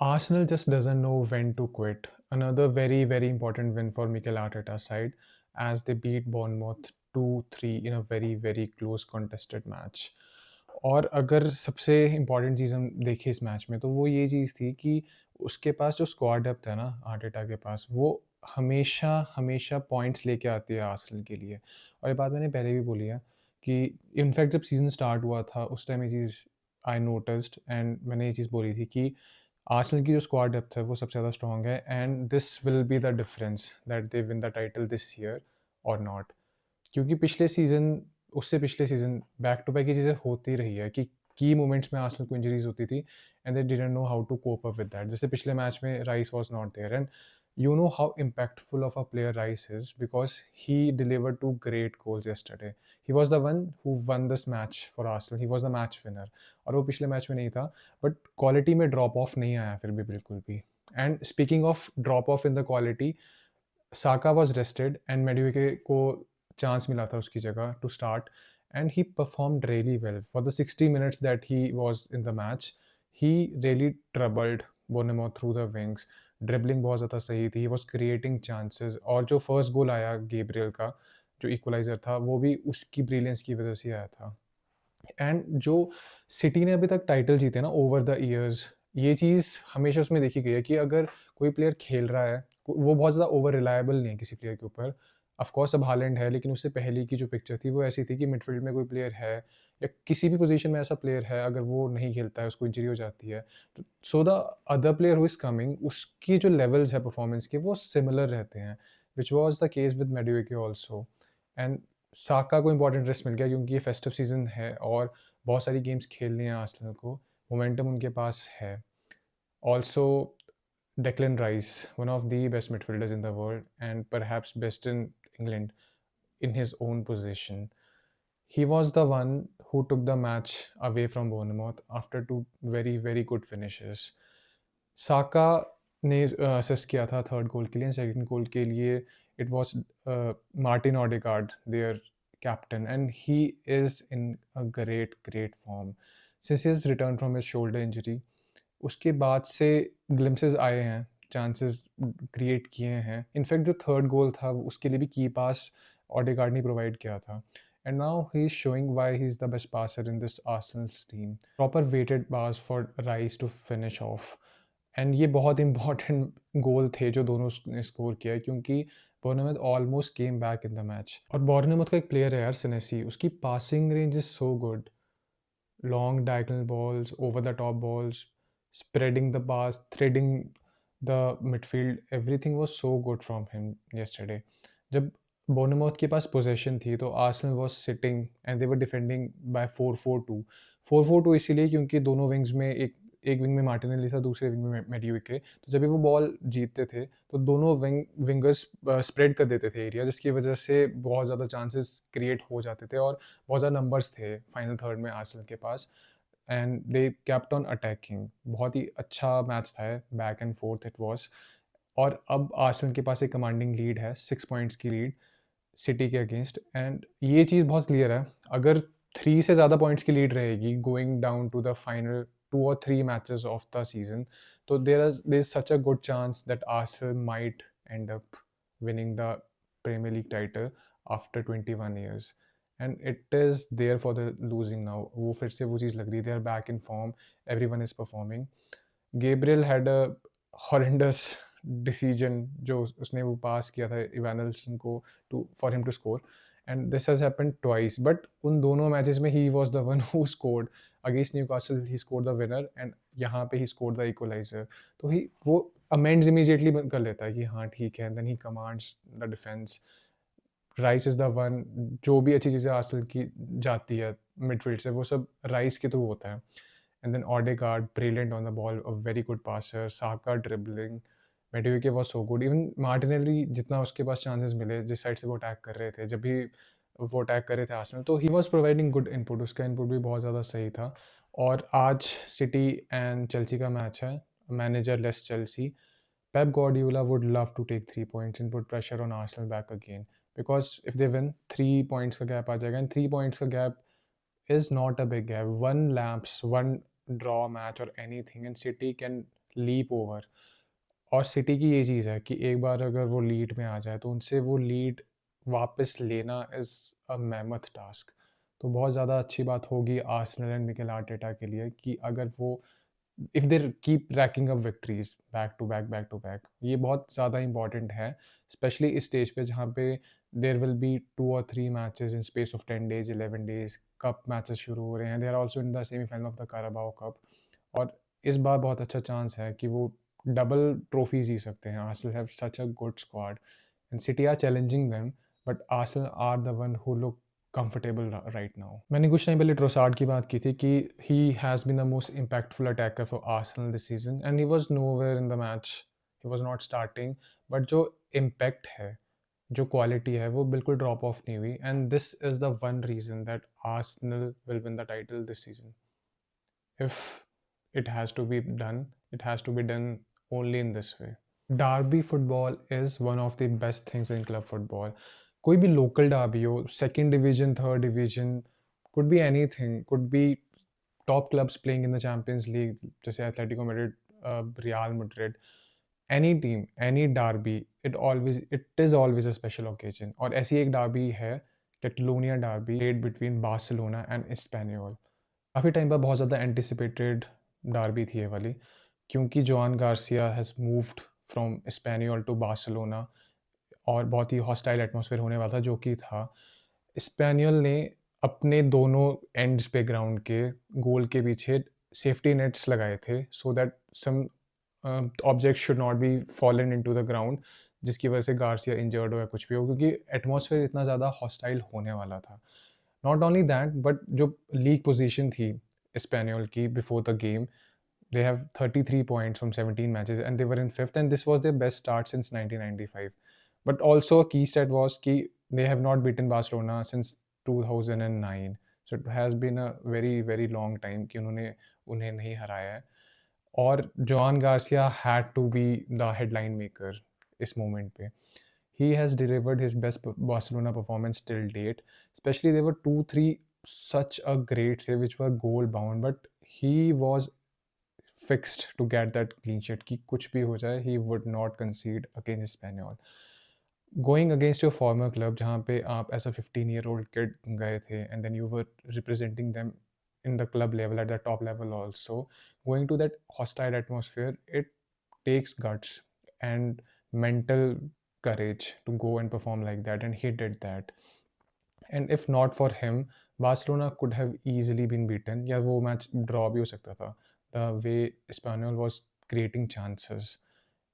Arsenal just doesn't know when to quit. Another very, very important win for Mikel Arteta's side as they beat Bournemouth 2-3 in a very, very close contested match. और अगर सबसे important चीज़ हम देखें इस match में तो वो ये चीज़ थी कि उसके पास जो स्क्वाड डेप्थ है ना आर्टेटा के पास वो हमेशा हमेशा पॉइंट्स लेके आती है आर्सेनल के लिए। और ये बात मैंने पहले भी बोली है कि इनफैक्ट जब सीज़न स्टार्ट हुआ था उस टाइम ये चीज़ आई नोटिस्ड एंड मैंने ये चीज़ बोली थी कि आर्सेनल की जो स्क्वाड डेप्थ है वो सबसे ज़्यादा स्ट्रॉन्ग है and this will be the difference that they win the title this year और नॉट। क्योंकि पिछले सीज़न उससे पिछले सीज़न बैक टू बैक ये चीज़ें होती रही है कि की मोमेंट्स में आर्सेनल को इंजरीज़ होती थी and they didn't know how to cope up with that. जैसे पिछले मैच में Rice was not there and you know how impactful of a player Rice is because he delivered two great goals yesterday. He was the one who won this match for Arsenal. He was the match winner. और वो पिछले match में नहीं था but quality में drop off नहीं आया फिर भी बिल्कुल भी। And speaking of drop off in the quality, Saka was rested and Madueke को चांस मिला था उसकी जगह to start and he performed really well for the 60 minutes that he was in the match. He really troubled Bournemouth through the wings. Dribbling बहुत ज़्यादा सही थी, he was creating chances और जो फर्स्ट गोल आया गेब्रियल का जो equaliser था वो भी उसकी ब्रिलियंस की वजह से आया था। एंड जो सिटी ने अभी तक टाइटल जीते ना ओवर द ईयर्स, ये चीज़ हमेशा उसमें देखी गई है कि अगर कोई प्लेयर खेल रहा है, वो बहुत ज़्यादा ओवर रिलायबल नहीं है किसी प्लेयर के ऊपर। ऑफ कोर्स अब हालैंड है, लेकिन उससे पहले की जो पिक्चर थी वो ऐसी थी कि मिडफील्ड में कोई प्लेयर है या किसी भी पोजीशन में ऐसा प्लेयर है, अगर वो नहीं खेलता है, उसको इंजरी हो जाती है, तो so the other player who is coming उसकी जो लेवल्स है परफॉर्मेंस के वो सिमिलर रहते हैं, which was the case with Madueke also. And Saka को इम्पोर्टेंट रेस्ट मिल गया क्योंकि ये फेस्टिव सीज़न है और बहुत सारी गेम्स खेलनी है आर्सेनल को, मोमेंटम उनके पास है। Also Declan Rice, one of the best midfielders in the world and perhaps best in England in his own position. He was the one who took the match away from Bournemouth after two very, very good finishes. साका ने assist किया था third goal के लिए, second goal के लिए it was Martin Odegaard there captain and he is in a great great form since his return from his shoulder injury. उसके बाद से ग्लिम्पसेस आए हैं, चांसेस क्रिएट किए हैं। इनफैक्ट जो थर्ड गोल था उसके लिए भी की पास ओडेगार्ड ने प्रोवाइड किया था and now he is showing why he is the best passer in this Arsenal's team. Proper weighted pass for Rice to finish off and ये बहुत इंपॉर्टेंट गोल थे जो दोनों ने स्कोर किया है क्योंकि Bournemouth almost came back in the match. और बोर्नमouth का एक प्लेयर है यार सिनेसी, उसकी passing range is so good. long diagonal balls, over the top balls, spreading the pass, threading the midfield. Everything was so good from him yesterday. जब बोर्नमouth के पास possession थी तो Arsenal was sitting and they were defending by 4-4-2। 4-4-2 इसीलिए क्योंकि दोनों wings में एक wing में मार्टिनेली था, दूसरे विंग में मेडुइके। तो जब भी वो बॉल जीतते थे तो दोनों विंगर्स स्प्रेड कर देते थे एरिया, जिसकी वजह से बहुत ज़्यादा चांसेस क्रिएट हो जाते थे और बहुत ज़्यादा नंबर्स थे फाइनल थर्ड में आर्सेनल के पास and they kept on attacking. बहुत ही अच्छा मैच था, back and forth it was. और अब आर्सेनल के पास एक कमांडिंग लीड है, 6 पॉइंट्स की लीड सिटी के अगेंस्ट एंड ये चीज़ बहुत क्लियर है। अगर 3 से ज़्यादा पॉइंट्स की लीड रहेगी going down to the final 2 और 3 मैचेस ऑफ द सीजन, तो there is such a good chance that Arsenal might end up winning the premier league title after 21 years and it is there for the losing now. वो फिर से वो चीज़ लग रही है, they are back in form, everyone is performing. Gabriel had a horrendous decision जो उसने वो पास किया था इवानल्सन को to for him to score and this has happened twice but उन दोनों मैचेस में he was the one who scored. Against Newcastle he scored the winner and यहाँ पे ही स्कोर्ड द इक्वलाइजर। तो ही वो अमेंड्स इमीडिएटली कर लेता है कि हाँ ठीक है, then he commands the defence. Rice is the one, जो भी अच्छी चीज़ें हासिल की जाती है मिडफील्ड से वो सब राइस के थ्रू होता है। And then Odegaard brilliant on the ball, a very good passer, Saka dribbling, Madueke was so good. Even Martinelli जितना उसके पास चांसेस मिले जिस साइड से वो अटैक कर रहे थे, जब भी वो अटैक कर रहे थे आर्सेनल, तो he was providing good input, उसका इनपुट भी बहुत ज़्यादा सही था। और आज सिटी एंड चेल्सी का मैच है, manager less Chelsea. Pep Guardiola would love to take 3 points and put pressure on Arsenal back again because if they win, 3 points का gap आ जाएगा and 3 points का gap is not a big gap. One lapse, one draw match or anything and City can leap over. और City की ये चीज़ है कि एक बार अगर वो लीड में आ जाए तो उनसे वो लीड वापस लेना इज़ अ मैमथ टास्क। तो बहुत ज़्यादा अच्छी बात होगी आर्सेनल एंड मिकेल आर्टेटा के लिए कि अगर वो if they keep racking up victories back to back, ये बहुत ज़्यादा इम्पोर्टेंट है, स्पेशली इस स्टेज पे जहाँ पे देयर विल बी 2 और 3 matches in space of 10 days, 11 days, cup matches शुरू हो रहे हैं। They are also in the semifinal of the Carabao Cup. और इस बार बहुत अच्छा चांस है कि वो डबल ट्रॉफीज़ जीत सकते हैं। Arsenal have such a good squad and City are challenging them, but Arsenal are the one who look comfortable right now. मैंने कुछ टाइम पहले ट्रोसार्ड की बात की थी कि he has been the most impactful attacker for Arsenal this season and he was nowhere in the match, he was not starting, but जो impact है, जो क्वालिटी है, वो बिल्कुल ड्रॉप ऑफ नहीं हुई and this is the one reason that Arsenal will win the title this season. If it has to be done, it has to be done only in this way. Derby football is one of the best things in club football. कोई भी local derby हो, second division, third division, could be anything, could be top clubs playing in the Champions League, जैसे Atletico Madrid, Real Madrid, any team, any derby, it is always a special occasion. और ऐसी एक derby है, Catalonia derby, played between Barcelona and Espanyol. काफ़ी time बाद बहुत ज़्यादा anticipated derby थी ये वाली, क्योंकि Joan Garcia has moved from Espanyol to Barcelona और बहुत ही हॉस्टाइल एटमॉस्फेयर होने वाला था जो कि था। एस्पेनियोल ने अपने दोनों एंड्स पे ग्राउंड के गोल के पीछे सेफ्टी नेट्स लगाए थे so that some object should not be fallen into the ground, जिसकी वजह से गार्सिया इंजर्ड हो या कुछ भी हो, क्योंकि एटमॉस्फेयर इतना ज़्यादा हॉस्टाइल होने वाला था। नॉट ओनली दैट, बट जो लीग पोजीशन थी एस्पेनियोल की before the game, they have 33 points from 17 matches and they were in fifth, and this was their best start since 1995. But also a key stat was कि they have not beaten Barcelona since 2009. So it has been a very very long time कि उन्होंने उन्हें नहीं हराया है। और John Garcia had to be the headline maker इस moment पे। He has delivered his best Barcelona performance till date. Especially there were 2-3 such a great save which were goal bound, but he was fixed to get that clean sheet कि कुछ भी हो जाए, he would not concede against Espanyol. Going against your former club जहाँ पे आप as a 15-year-old kid गए थे and then you were representing them in the club level at the top level also, going to that hostile atmosphere, it takes guts and mental courage to go and perform like that, and he did that. And if not for him, Barcelona could have easily been beaten, या वो match draw भी हो सकता था. The way Espanyol was creating chances,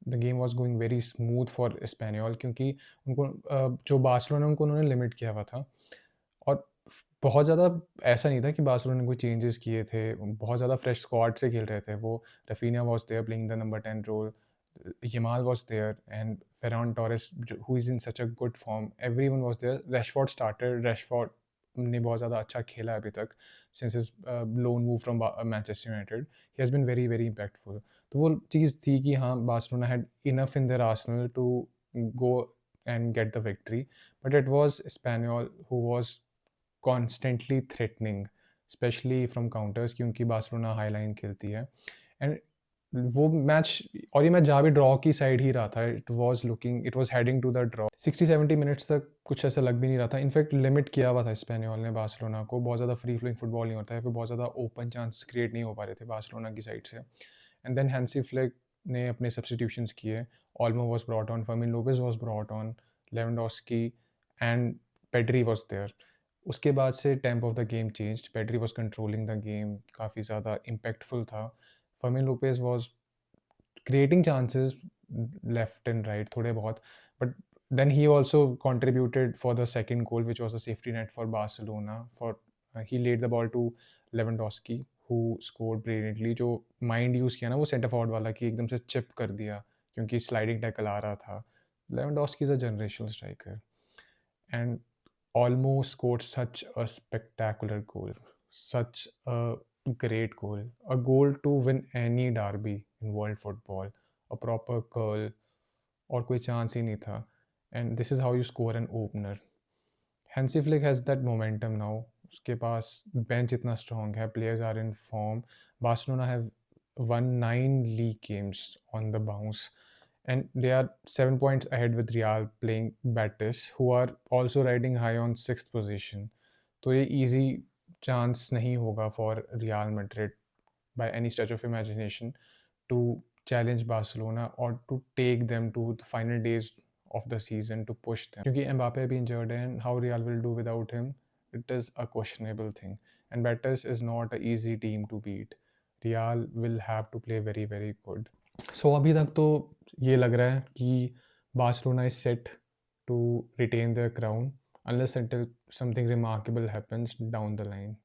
the game was going very smooth for Espanyol, क्योंकि उनको जो Barcelona उनको उन्होंने लिमिट किया हुआ था। और बहुत ज़्यादा ऐसा नहीं था कि बार्सिलोना ने कोई चेंजेस किए थे, बहुत ज़्यादा फ्रेश स्क्वाड से खेल रहे थे वो। Raphinha was there playing the number 10 role, Yamal was there, and Ferran Torres, who is in such a good form, everyone was there. Rashford started. Rashford ने बहुत ज़्यादा अच्छा खेला अभी तक since his loan move from Manchester United. He has been very very impactful. तो वो चीज़ थी कि हाँ, Barcelona had enough in their arsenal to go and get the victory, but it was Espanyol who was constantly threatening, especially from counters, क्योंकि Barcelona high line खेलती है। And वो match, और ये मैच जहाँ भी ड्रॉ की साइड ही रहा था, it was heading to the draw. 60-70 minutes तक कुछ ऐसा लग भी नहीं रहा था। इनफैक्ट लिमिट किया हुआ था स्पेनियोल ने बार्सिलोना को, बहुत ज़्यादा फ्री फ्लोइंग फुटबॉल नहीं होता है, फिर बहुत ज़्यादा ओपन चांस क्रिएट नहीं हो पा रहे थे बार्सिलोना की साइड से। एंड देन हैंसी फ्लिक ने अपने सब्सटीट्यूशंस किए। Olmo was brought on, Fermin Lopez was brought on, Lewandowski and Pedri was there. उसके बाद से tempo of the game changed, Pedri was controlling the game, काफ़ी ज़्यादा इम्पैक्टफुल था। Fermin Lopez was creating chances left and right थोड़े बहुत, but then he also contributed for the second goal, which was a safety net for Barcelona. For he laid the ball to Lewandowski, who scored brilliantly. जो mind use किया ना वो centre forward वाला, कि एकदम से चिप कर दिया क्योंकि स्लाइडिंग टैकल आ रहा था। Lewandowski is a generational striker and almost scored such a spectacular goal, such a great goal, a goal to win any derby in world football, a proper curl, और कोई chance ही नहीं था। And this is how you score an opener. Hansi Flick has that momentum now, उसके पास bench इतना strong है, players are in form. Barcelona have won 9 league games on the bounce, and they are 7 points ahead with Real playing Betis, who are also riding high on sixth position. तो ये easy chance नहीं होगा for Real Madrid by any stretch of imagination to challenge Barcelona or to take them to the final days of the season to push them. क्योंकि Mbappe भी injured है, and how Real will do without him, it is a questionable thing. And Betis is not an easy team to beat. Real will have to play very very good. So अभी तक तो ये लग रहा है कि Barcelona is set to retain their crown unless until something remarkable happens down the line.